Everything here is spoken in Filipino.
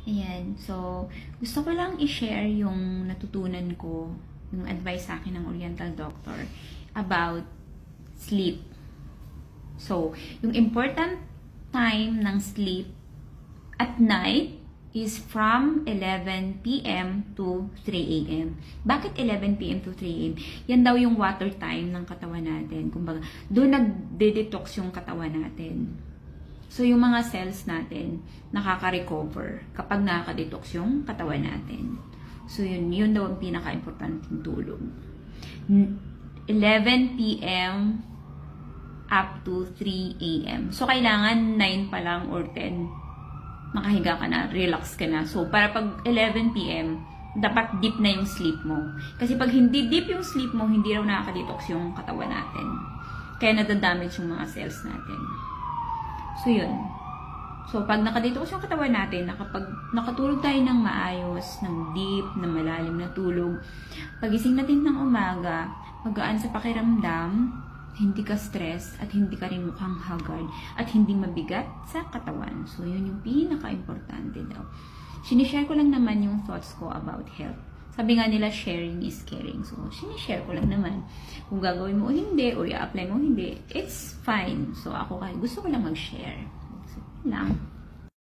Ayan. So, gusto ko lang i-share yung natutunan ko, yung advice sa akin ng Oriental Doctor about sleep. So, yung important time ng sleep at night is from 11 p.m. to 3 a.m. Bakit 11 p.m. to 3 a.m.? Yan daw yung water time ng katawan natin. Kumbaga, doon nagde-detox yung katawan natin. So, yung mga cells natin, nakaka-recover kapag nakaka-detox yung katawan natin. So, yun daw ang pinaka-importanting tulog. 11 p.m. up to 3 a.m. So, kailangan 9 pa lang or 10 makahiga ka na, relax ka na. So, para pag 11 p.m., dapat deep na yung sleep mo. Kasi pag hindi deep yung sleep mo, hindi raw nakaka-detox yung katawan natin. Kaya nadadamage yung mga cells natin. So, yun. So, pag nakadetox yung katawan natin, nakatulog tayo ng maayos, ng deep, ng malalim na tulog, pagising natin ng umaga, magaan sa pakiramdam, hindi ka stress, at hindi ka rin mukhang haggard, at hindi mabigat sa katawan. So, yun yung pinaka-importante daw. Sinishare ko lang naman yung thoughts ko about health. Sabi nga nila, sharing is caring. So, sinishare ko lang naman. Kung gagawin mo o hindi, o i-apply mo o hindi, it's fine. So, ako gusto ko lang mag-share. So, lang.